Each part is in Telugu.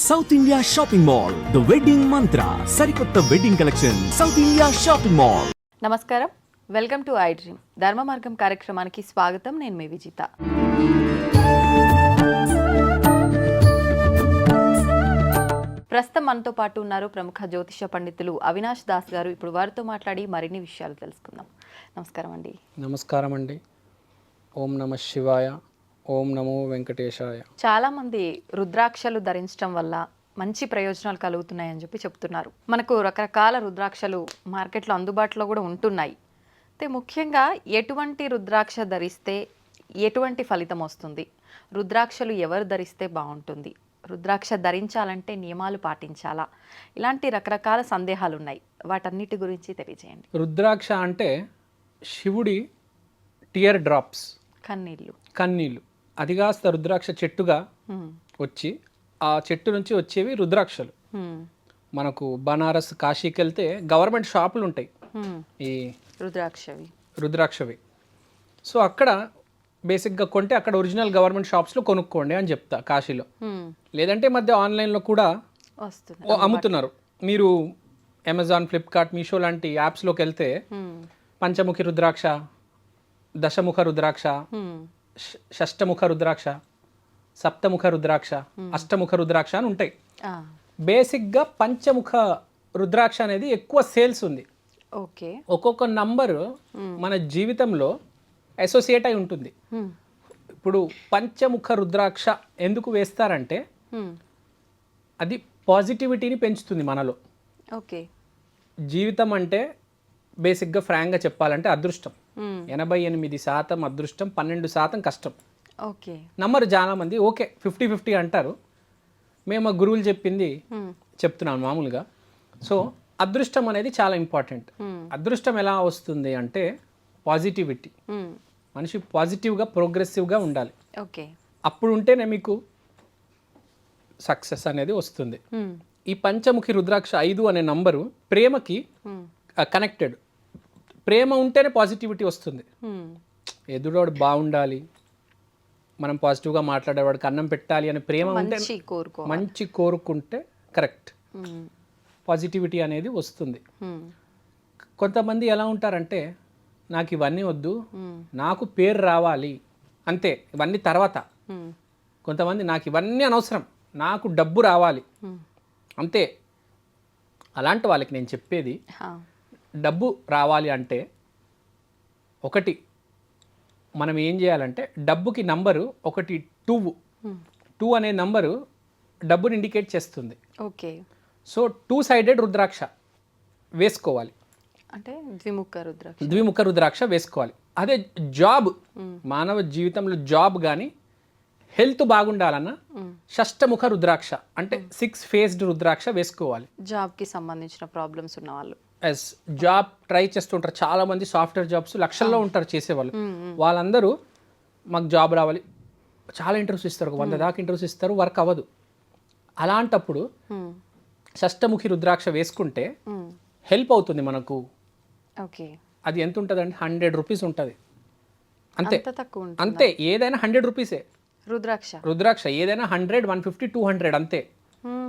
South India shopping mall the wedding మంత్ర సరికొత్త wedding collection south India shopping mall. నమస్కారం, వెల్కమ్ టు ఐ డ్రీమ్ ధర్మ మార్గం కార్యక్రమానికి స్వాగతం. నేను మీ విజిత. ప్రస్తుతం మనతో పాటు ఉన్నారు ప్రముఖ జ్యోతిష పండితులు అవినాష్ దాస్ గారు. ఇప్పుడు వారితో మాట్లాడి మరిన్ని విషయాలు తెలుసుకుందాం. నమస్కారం అండి. నమస్కారం అండి. ఓం నమ శివాయ, ఓం నమో వెంకటేశాయ. చాలామంది రుద్రాక్షలు ధరించడం వల్ల మంచి ప్రయోజనాలు కలుగుతున్నాయని చెప్పి చెప్తున్నారు. మనకు రకరకాల రుద్రాక్షలు మార్కెట్లో అందుబాటులో కూడా ఉంటున్నాయి. అయితే ముఖ్యంగా ఎటువంటి రుద్రాక్ష ధరిస్తే ఎటువంటి ఫలితం వస్తుంది, రుద్రాక్షలు ఎవరు ధరిస్తే బాగుంటుంది, రుద్రాక్ష ధరించాలంటే నియమాలు పాటించాలా, ఇలాంటి రకరకాల సందేహాలు ఉన్నాయి. వాటన్నిటి గురించి తెలియజేయండి. రుద్రాక్ష అంటే శివుడి టియర్ డ్రాప్స్, కన్నీళ్ళు. అది కాస్త రుద్రాక్ష చెట్టుగా వచ్చి ఆ చెట్టు నుంచి వచ్చేవి రుద్రాక్షలు. మనకు బనారస్, కాశీకి వెళ్తే గవర్నమెంట్ షాపులు ఉంటాయి ఈ రుద్రాక్షవి. సో అక్కడ బేసిక్గా కొంటే అక్కడ ఒరిజినల్ గవర్నమెంట్ షాప్స్లో కొనుక్కోండి అని చెప్తా కాశీలో. లేదంటే మధ్య ఆన్లైన్లో కూడా అమ్ముతున్నారు. మీరు అమెజాన్, ఫ్లిప్కార్ట్, మీషో లాంటి యాప్స్లోకి వెళ్తే పంచముఖి రుద్రాక్ష, దశముఖ రుద్రాక్ష, షష్టముఖ రుద్రాక్ష, సప్తముఖ రుద్రాక్ష, అష్టముఖ రుద్రాక్ష అని ఉంటాయి. బేసిక్గా పంచముఖ రుద్రాక్ష అనేది ఎక్కువ సేల్స్ ఉంది. ఓకే, ఒక్కొక్క నంబరు మన జీవితంలో అసోసియేట్ అయి ఉంటుంది. ఇప్పుడు పంచముఖ రుద్రాక్ష ఎందుకు వేస్తారంటే అది పాజిటివిటీని పెంచుతుంది మనలో. ఓకే, జీవితం అంటే బేసిక్గా ఫ్రాంక్గా చెప్పాలంటే అదృష్టం. 88% అదృష్టం, 12% కష్టం. ఓకే, నమ్మరు చాలా మంది. ఓకే, 50-50 అంటారు. మేము మా గురువులు చెప్పింది చెప్తున్నాను మామూలుగా. సో అదృష్టం అనేది చాలా ఇంపార్టెంట్. అదృష్టం ఎలా వస్తుంది అంటే పాజిటివిటీ. మనిషి పాజిటివ్గా, ప్రోగ్రెసివ్గా ఉండాలి. ఓకే, అప్పుడు ఉంటేనే మీకు సక్సెస్ అనేది వస్తుంది. ఈ పంచముఖి రుద్రాక్ష 5 అనే నంబరు ప్రేమకి కనెక్టెడ్. ప్రేమ ఉంటేనే పాజిటివిటీ వస్తుంది. ఎదురోడు బాగుండాలి, మనం పాజిటివ్గా మాట్లాడేవాడికి అన్నం పెట్టాలి అనే ప్రేమ ఉంటే, మంచి కోరుకుంటే కరెక్ట్ పాజిటివిటీ అనేది వస్తుంది. కొంతమంది ఎలా ఉంటారంటే నాకు ఇవన్నీ వద్దు, నాకు పేరు రావాలి అంతే, ఇవన్నీ తర్వాత. కొంతమంది నాకు ఇవన్నీ అనవసరం, నాకు డబ్బు రావాలి అంతే. అలాంటి వాళ్ళకి నేను చెప్పేది, డబ్బు రావాలి అంటే ఒకటి మనం ఏం చేయాలంటే డబ్బుకి నంబరు ఒకటి 2 అనే నంబరు డబ్బుని ఇండికేట్ చేస్తుంది. ఓకే, సో 2 సైడెడ్ రుద్రాక్ష వేసుకోవాలి. అంటే ద్విముఖ రుద్రాక్ష వేసుకోవాలి. అదే జాబ్, మానవ జీవితంలో జాబ్ కానీ హెల్త్ బాగుండాలన్నా షష్టముఖ రుద్రాక్ష అంటే 6 ఫేస్డ్ రుద్రాక్ష వేసుకోవాలి. జాబ్కి సంబంధించిన ప్రాబ్లమ్స్ ఉన్న వాళ్ళు, జాబ్ ట్రై చేస్తుంటారు చాలా మంది. సాఫ్ట్వేర్ జాబ్స్ లక్షల్లో ఉంటారు చేసేవాళ్ళు. వాళ్ళందరూ మాకు జాబ్ రావాలి, చాలా ఇంటర్వ్యూస్ ఇస్తారు, 100 దాకా ఇంటర్వ్యూస్ ఇస్తారు, వర్క్ అవ్వదు. అలాంటప్పుడు షష్టముఖి రుద్రాక్ష వేసుకుంటే హెల్ప్ అవుతుంది మనకు. ఓకే, అది ఎంత ఉంటుంది అంటే 100 రూపీస్ ఉంటుంది అంతే. అంతే, ఏదైనా 100 రూపీసే రుద్రాక్ష. ఏదైనా 100, 150, 200 అంతే.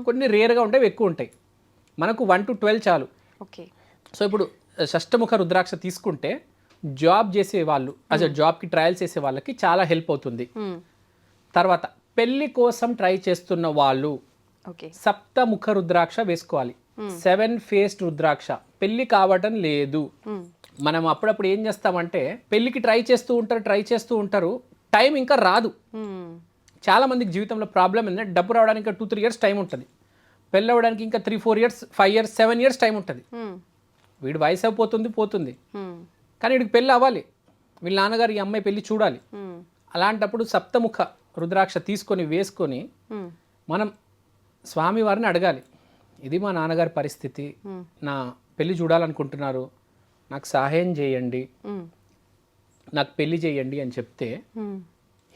కొన్ని రేర్గా ఉంటాయి, ఎక్కువ ఉంటాయి. మనకు 1 to 12 చాలు. ఓకే, సో ఇప్పుడు షష్టముఖ రుద్రాక్ష తీసుకుంటే జాబ్ చేసే వాళ్ళు, అసలు జాబ్కి ట్రయల్స్ చేసే వాళ్ళకి చాలా హెల్ప్ అవుతుంది. తర్వాత పెళ్లి కోసం ట్రై చేస్తున్న వాళ్ళు సప్తముఖ రుద్రాక్ష వేసుకోవాలి. 7 ఫేస్డ్ రుద్రాక్ష. పెళ్లి కావటం లేదు, మనం అప్పుడప్పుడు ఏం చేస్తామంటే పెళ్లికి ట్రై చేస్తూ ఉంటారు, టైం ఇంకా రాదు. చాలా మందికి జీవితంలో ప్రాబ్లం ఏంటంటే డబ్బు రావడానికి ఇంకా 2-3 ఇయర్స్ టైం ఉంటుంది, పెళ్ళి అవ్వడానికి ఇంకా 3-4 ఇయర్స్, 5 ఇయర్స్, 7 ఇయర్స్ టైం ఉంటుంది. వీడు వయసు అయిపోతుంది, పోతుంది, కానీ వీడికి పెళ్ళి అవ్వాలి, వీళ్ళ నాన్నగారు ఈ అమ్మాయి పెళ్ళి చూడాలి. అలాంటప్పుడు సప్తముఖ రుద్రాక్ష తీసుకొని వేసుకొని మనం స్వామివారిని అడగాలి, ఇది మా నాన్నగారి పరిస్థితి, నా పెళ్ళి చూడాలనుకుంటున్నారు, నాకు సహాయం చేయండి, నాకు పెళ్ళి చేయండి అని చెప్తే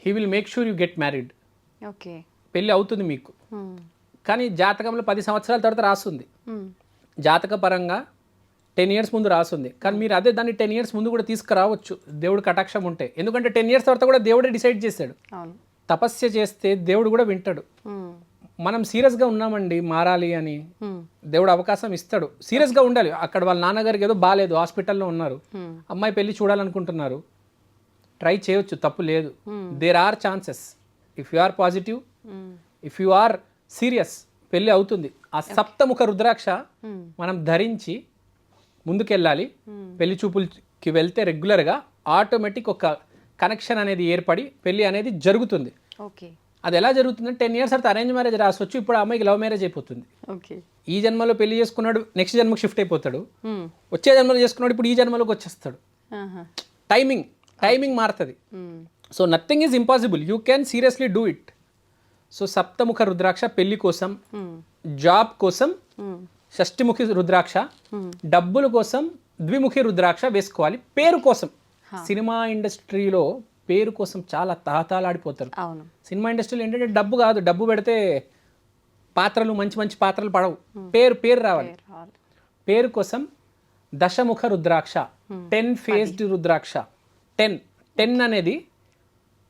he will make sure you get married. Okay, పెళ్ళి అవుతుంది మీకు. కానీ జాతకంలో 10 సంవత్సరాల తర్వాత రాస్తుంది, జాతక పరంగా 10 ఇయర్స్ ముందు రాస్తుంది. కానీ మీరు అదే దాన్ని 10 ఇయర్స్ ముందు కూడా తీసుకురావచ్చు దేవుడి కటాక్షం ఉంటే. ఎందుకంటే 10 ఇయర్స్ తర్వాత కూడా దేవుడే డిసైడ్ చేశాడు. తపస్య చేస్తే దేవుడు కూడా వింటాడు. మనం సీరియస్గా ఉన్నామండి మారాలి అని, Hmm. దేవుడు అవకాశం ఇస్తాడు. సీరియస్గా ఉండాలి. అక్కడ వాళ్ళ నాన్నగారికి ఏదో బాగాలేదు, హాస్పిటల్లో ఉన్నారు, అమ్మాయి పెళ్లి చూడాలనుకుంటున్నారు, ట్రై చేయొచ్చు, తప్పు లేదు. There are chances. If you are positive, if you are serious, పెళ్ళి అవుతుంది. ఆ సప్తముఖ రుద్రాక్ష మనం ధరించి ముందుకెళ్ళాలి. పెళ్లి చూపులకి వెళ్తే రెగ్యులర్గా ఆటోమేటిక్ ఒక కనెక్షన్ అనేది ఏర్పడి పెళ్లి అనేది జరుగుతుంది. ఓకే. అది ఎలా జరుగుతుందంటే 10 years తర్వాత అరేంజ్ మ్యారేజ్ రాసొచ్చు, ఇప్పుడు ఆ అమ్మాయికి లవ్ మ్యారేజ్ అయిపోతుంది. ఓకే. ఈ జన్మలో పెళ్లి చేసుకున్నాడు, నెక్స్ట్ జన్మకు షిఫ్ట్ అయిపోతాడు. వచ్చే జన్మలో చేసుకున్నాడు, ఇప్పుడు ఈ జన్మలోకి వచ్చేస్తాడు. టైమింగ్ మారుతుంది. So nothing is impossible, you can seriously do it. So సప్తముఖ రుద్రాక్ష పెళ్లి కోసం, జాబ్ కోసం షష్టిముఖి రుద్రాక్ష, డబ్బుల కోసం ద్విముఖి రుద్రాక్ష వేసుకోవాలి. పేరు కోసం, సినిమా ఇండస్ట్రీలో పేరు కోసం చాలా తాతాలాడిపోతారు. అవును. సినిమా ఇండస్ట్రీలో ఏంటంటే డబ్బు కాదు, డబ్బు పెడితే పాత్రలు మంచి మంచి పాత్రలు పడవు, పేరు రావాలి. పేరు కోసం దశముఖ రుద్రాక్ష, 10 faced రుద్రాక్ష. 10 అనేది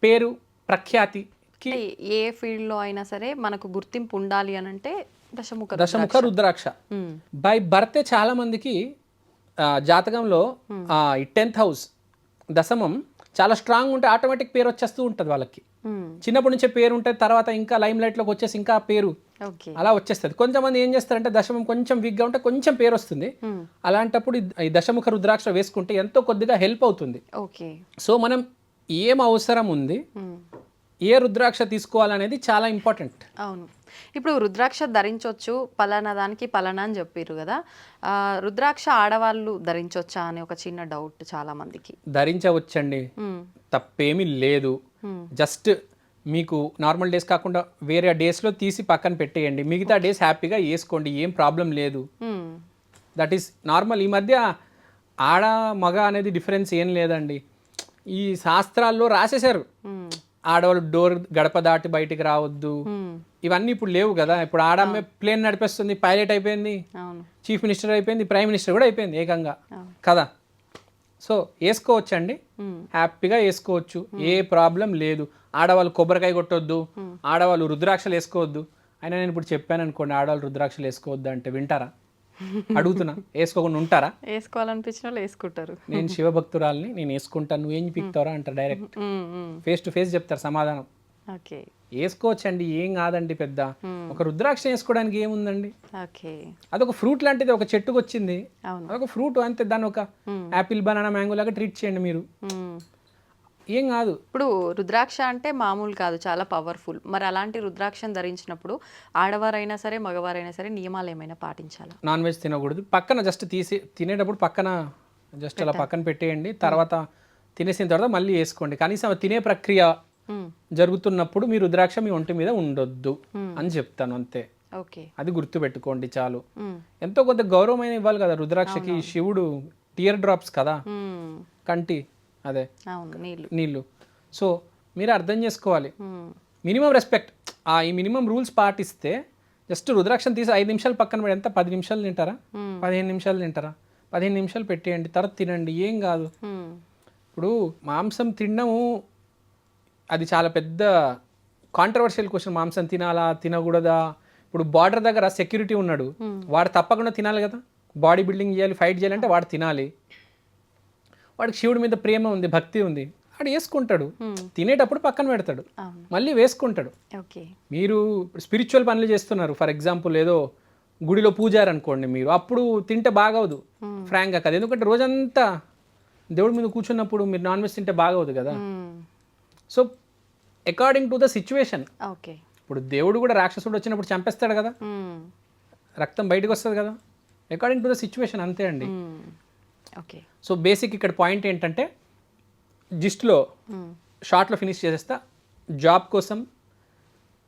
పేరు ప్రఖ్యాతికి. అంటే ఏ ఫీల్డ్ లో అయినా సరే మనకు గుర్తింపు ఉండాలి అని అంటే దశముఖ రుద్రాక్ష. బై బర్తే చాలా మందికి జాతకంలో ఈ 10th house దశమం చాలా స్ట్రాంగ్ ఉంటే ఆటోమేటిక్ పేరు వచ్చేస్తూ ఉంటుంది వాళ్ళకి. చిన్నప్పటి నుంచే పేరు ఉంటుంది, తర్వాత ఇంకా లైమ్ లైట్లోకి వచ్చేసి ఇంకా పేరు అలా వచ్చేస్తుంది. కొంతమంది ఏం చేస్తారంటే దశమం కొంచెం వీక్గా ఉంటే కొంచెం పేరు వస్తుంది, అలాంటప్పుడు ఈ దశముఖ రుద్రాక్ష వేసుకుంటే ఎంతో కొద్దిగా హెల్ప్ అవుతుంది. ఓకే. సో మనం ఏం అవసరం ఉంది, ఏ రుద్రాక్ష తీసుకోవాలనేది చాలా ఇంపార్టెంట్. అవును. ఇప్పుడు రుద్రాక్ష ధరించవచ్చు, పలానా దానికి పలానా అని చెప్పారు కదా, రుద్రాక్ష ఆడవాళ్ళు ధరించవచ్చా అని ఒక చిన్న డౌట్ చాలా మందికి. ధరించవచ్చండి, తప్పేమీ లేదు. జస్ట్ మీకు నార్మల్ డేస్ కాకుండా వేరే డేస్లో తీసి పక్కన పెట్టేయండి, మిగతా డేస్ హ్యాపీగా వేసుకోండి, ఏం ప్రాబ్లం లేదు. That is normal. ఈ మధ్య ఆడ మగ అనేది డిఫరెన్స్ ఏం లేదండి, ఈ శాస్త్రాల్లో రాసేశారు. ఆడవాళ్ళు డోర్ గడప దాటి బయటికి రావద్దు, ఇవన్నీ ఇప్పుడు లేవు కదా. ఇప్పుడు ఆడమ్మే ప్లేన్ నడిపేస్తుంది, పైలట్ అయిపోయింది, చీఫ్ మినిస్టర్ అయిపోయింది, ప్రైమ్ మినిస్టర్ కూడా అయిపోయింది ఏకంగా కదా. సో వేసుకోవచ్చండి, హ్యాపీగా వేసుకోవచ్చు, ఏ ప్రాబ్లం లేదు. ఆడవాళ్ళు కొబ్బరికాయ కొట్టొద్దు, ఆడవాళ్ళు రుద్రాక్షలు వేసుకోవద్దు. అయినా నేను ఇప్పుడు చెప్పాను అనుకోండి ఆడవాళ్ళు రుద్రాక్షలు వేసుకోవద్దు అంటే వింటారా? అడుగుతున్నా, వేసుకోకుండా ఉంటారా? వేసుకోవాలనిపించిన వాళ్ళు వేసుకుంటారు. నేను శివభక్తురాల్ని, నేను వేసుకుంటాను, నువ్వేం పిక్తారా అంటారు. డైరెక్ట్ ఫేస్ టు ఫేస్ చెప్తారు సమాధానం. ఓకే. వేసుకోవచ్చండి, ఏం కాదండి పెద్ద. ఒక రుద్రాక్ష వేసుకోవడానికి ఏముందండి? ఓకే. అదొక ఫ్రూట్ లాంటిది, ఒక చెట్టుకు వచ్చింది, అదొక ఫ్రూట్ అంతే. దాన్ని ఒక యాపిల్ బనానా మ్యాంగో లాగా ట్రీట్ చేయండి మీరు, ఏం కాదు. ఇప్పుడు రుద్రాక్ష అంటే మామూలు కాదు, చాలా పవర్ఫుల్. మరి అలాంటి రుద్రాక్షను ధరించినప్పుడు ఆడవారైనా సరే మగవారైనా సరే నియమాలు ఏమైనా పాటించాలా? నాన్ వెజ్ తినకూడదు. పక్కన జస్ట్ తీసి తినేటప్పుడు పక్కన జస్ట్ అలా పక్కన పెట్టేయండి, తర్వాత తినేసిన తర్వాత మళ్ళీ వేసుకోండి. కనీసం తినే ప్రక్రియ జరుగుతున్నప్పుడు మీ రుద్రాక్ష మీ ఒంటి మీద ఉండొద్దు అని చెప్తాను, అంతే. ఓకే. అది గుర్తు పెట్టుకోండి చాలు. ఎంతో కొంత గౌరవమైన ఇవ్వాలి కదా రుద్రాక్షకి. శివుడు టియర్ డ్రాప్స్ కదా, కంటి అదే నీళ్ళు. సో మీరు అర్థం చేసుకోవాలి, మినిమం రెస్పెక్ట్. ఈ మినిమం రూల్స్ పాటిస్తే జస్ట్ రుద్రాక్షను తీసి 5 నిమిషాలు పక్కన పెట్టి, ఎంత 10 నిమిషాలు తింటారా, 15 నిమిషాలు తింటారా, 15 నిమిషాలు పెట్టేయండి, తర్వాత తినండి, ఏం కాదు. ఇప్పుడు మాంసం తినడము అది చాలా పెద్ద కాంట్రవర్షియల్ క్వశ్చన్. మాంసం తినాలా తినకూడదా? ఇప్పుడు బార్డర్ దగ్గర సెక్యూరిటీ ఉన్నాడు, వాడు తప్పకుండా తినాలి కదా. బాడీ బిల్డింగ్ చేయాలి, ఫైట్ చేయాలంటే వాడు తినాలి. వాడికి శివుడి మీద ప్రేమ ఉంది, భక్తి ఉంది, వాడు వేసుకుంటాడు. తినేటప్పుడు పక్కన పెడతాడు, మళ్ళీ వేసుకుంటాడు. మీరు స్పిరిచువల్ పనులు చేస్తున్నారు, ఫర్ ఎగ్జాంపుల్ ఏదో గుడిలో పూజారు అనుకోండి, మీరు అప్పుడు తింటే బాగవదు, ఫ్రాంక్గా కదా. ఎందుకంటే రోజంతా దేవుడి మీద కూర్చున్నప్పుడు మీరు నాన్ వెజ్ తింటే బాగవదు కదా. So according to the situation. ఇప్పుడు దేవుడు కూడా రాక్షసుడు వచ్చినప్పుడు చంపేస్తాడు కదా, రక్తం బయటకు వస్తుంది కదా, అకార్డింగ్ టు ద సిచ్యువేషన్, అంతే అండి. ఓకే. సో బేసిక్ ఇక్కడ పాయింట్ ఏంటంటే, జిస్ట్లో షార్ట్లో ఫినిష్ చేసేస్తా. జాబ్ కోసం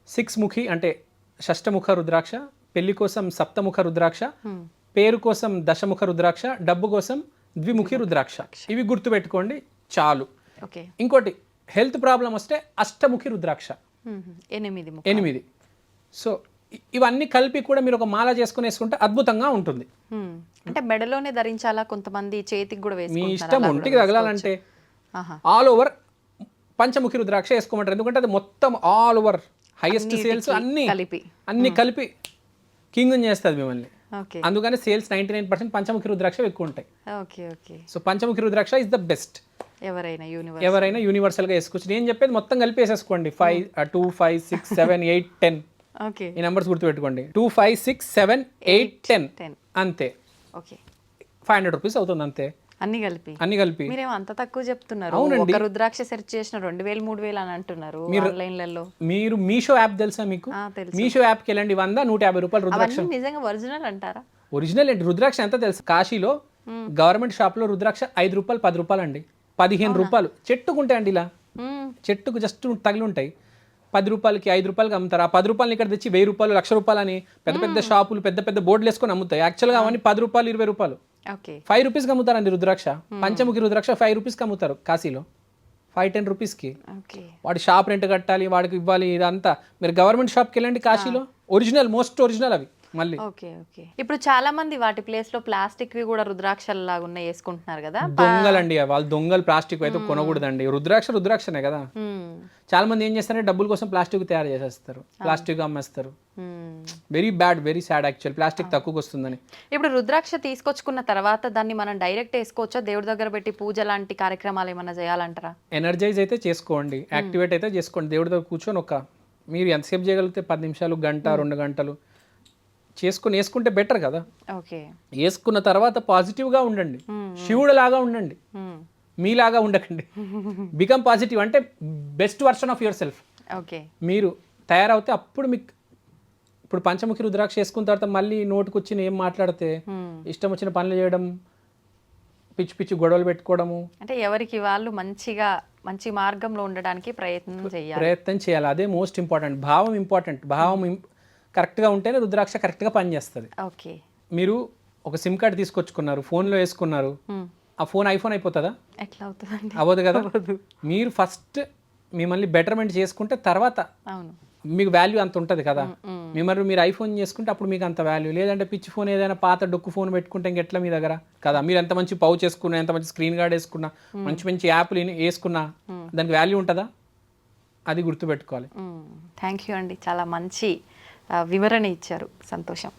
6 ముఖి అంటే షష్టముఖ రుద్రాక్ష, పెళ్లి కోసం సప్తముఖ రుద్రాక్ష, పేరు కోసం దశముఖ రుద్రాక్ష, డబ్బు కోసం ద్విముఖి రుద్రాక్ష. ఇవి గుర్తుపెట్టుకోండి చాలు. ఇంకోటి, హెల్త్ ప్రాబ్లం వస్తే అష్టముఖి రుద్రాక్ష, 8. సో ఇవన్నీ కలిపి కూడా మీరు ఒక మాల చేసుకుని వేసుకుంటే అద్భుతంగా ఉంటుంది. అంటే మెడలోనే ధరించాలా, కొంతమంది చేతికి కూడా మీ ఇష్టం. ఒంటికి తగలాలంటే ఆల్ ఓవర్ పంచముఖి రుద్రాక్ష వేసుకోమంటారు, ఎందుకంటే అది మొత్తం ఆల్ ఓవర్ హైయెస్ట్ సేల్స్ అన్ని కలిపి. కలిపి కింగ్ చేస్తుంది మిమ్మల్ని. ఓకే అందుకని సేల్స్ 99% పంచముఖి రుద్రాక్ష ఎక్కువ ఉంటాయి. Okay okay. So Panchamukhi rudraksha is the best. ఎవరైనా యూనివర్సల్గా వేసుకోవచ్చు. నేను చెప్పేది మొత్తం కలిపి వేసేసుకోండి. 5 2 5 6 7 8 10 ఓకే. ఈ నెంబర్స్ గుర్తుపెట్టుకోండి. 2 5 6 7 8 10 అంతే. ఓకే. 500 రూపీస్ అవుతుంది అంతే అన్ని కలిపి. మీరేమో అంత తక్కువ చెప్తున్నారు. ఒక రుద్రాక్ష సెర్చ్ చేసిన 2000 3000 అని అంటున్నారు ఆన్లైన్లలో. మీరు మీషో యాప్ తెలుసా మీకు? మీషో యాప్కి వెళ్ళండి, 100 150 రూపాయలు రుద్రాక్ష. నిజంగా ఒరిజినల్ అంటారా? ఒరిజినల్ ఏంటి? రుద్రాక్ష ఎంత తెలుసు? కాశీలో గవర్నమెంట్ షాప్ లో రుద్రాక్ష 5 రూపాయలు 10 రూపాయలు అండి. 15 రూపాయలు చెట్టుకుంటాయండి. ఇలా చెట్టుకు జస్ట్ తగిలి ఉంటాయి. 10 రూపాయలకి 5 రూపాయలకి అమ్ముతారు. ఆ 10 రూపాయలు ఇక్కడ తెచ్చి 1000 రూపాయలు 1,00,000 రూపాయలు అని పెద్ద పెద్ద షాపులు పెద్ద పెద్ద బోర్డులు వేసుకొని అమ్ముతాయి. యాక్చువల్గా అవన్నీ 10 రూపాయలు 20 రూపాయలు 5 రూపీస్కి అమ్ముతారండి రుద్రాక్ష. పంచముఖి రుద్రాక్ష 5 రూపీస్కి అమ్ముతారు కాశీలో. 5-10 రూపీస్కి. వాడి షాప్ రెంట్ కట్టాలి, వాడికి ఇవ్వాలి. ఇదంతా మీరు గవర్నమెంట్ షాప్కి వెళ్ళండి కాశీలో. ఒరిజినల్, మోస్ట్ ఒరిజినల్ అవి. మళ్ళీ ఇప్పుడు చాలా మంది వాటి ప్లేస్ లో ప్లాస్టిక్ కూడా రుద్రాక్షల లాగా ఉన్నాయి వేసుకుంటున్నారు కదా. దొంగలండి వాళ్ళు. దొంగలు ప్లాస్టిక్ అయితే కొనకూడదండి. రుద్రాక్షనే కదా. చాలా మంది ఏం చేస్తారంటే డబ్బుల కోసం ప్లాస్టిక్ తయారు చేసేస్తారు, ప్లాస్టిక్ అమ్మేస్తారు. Very bad, very sad actual. Plastic తక్కువకి వస్తుందని. ఇప్పుడు రుద్రాక్ష తీసుకొచ్చుకున్న తర్వాత దాన్ని మనం డైరెక్ట్ వేసుకోవచ్చా? దేవుడి దగ్గర పెట్టి పూజ లాంటి కార్యక్రమాలు ఏమైనా చేయాలంటారా? ఎనర్జైజ్ అయితే చేసుకోండి, యాక్టివేట్ అయితే చేసుకోండి. దేవుడి దగ్గర కూర్చొని మీరు ఎంతసేపు చేయగలిగితే 10 నిమిషాలు, గంట 2 గంటలు వేసుకుంటే బెటర్ కదా. వేసుకున్న తర్వాత పాజిటివ్గా ఉండండి, శివుడు లాగా ఉండండి, మీలాగా ఉండకండి. బికమ్ పాజిటివ్ అంటే best version of your self. మీరు తయారవుతే అప్పుడు మీకు ఇప్పుడు పంచముఖి రుద్రాక్ష వేసుకున్న తర్వాత మళ్ళీ నోటుకు వచ్చిన ఏం మాట్లాడితే ఇష్టం వచ్చిన పనులు చేయడం, పిచ్చి పిచ్చి గొడవలు పెట్టుకోవడము. అంటే ఎవరికి వాళ్ళు మంచి మార్గంలో ఉండడానికి ప్రయత్నం చేయాలి. అదే మోస్ట్ ఇంపార్టెంట్. భావం ఇంపార్టెంట్. భావం కరెక్ట్గా ఉంటేనే రుద్రాక్ష కరెక్ట్గా పనిచేస్తుంది. మీరు ఒక సిమ్ కార్డ్ తీసుకొచ్చుకున్నారు, ఫోన్లో వేసుకున్నారు, ఆ ఫోన్ ఐఫోన్ అయిపోతుందా? అవ్వదు కదా. మీరు ఫస్ట్ మిమ్మల్ని బెటర్మెంట్ చేసుకుంటే తర్వాత మీకు వాల్యూ అంత ఉంటుంది కదా. మీరు ఐఫోన్ చేసుకుంటే అప్పుడు మీకు అంత వాల్యూ. లేదంటే పిచ్చి ఫోన్ ఏదైనా పాత డొక్కు ఫోన్ పెట్టుకుంటే ఇంకెట్లా మీ దగ్గర కదా. మీరు ఎంత మంచి పౌచ్ వేసుకున్నా, ఎంత మంచి స్క్రీన్ గార్డ్ వేసుకున్నా, మంచి మంచి యాప్లు వేసుకున్నా దానికి వాల్యూ ఉంటుందా? అది గుర్తుపెట్టుకోవాలి. థ్యాంక్ యూ అండి, చాలా మంచి వివరణ ఇచ్చారు. సంతోషం.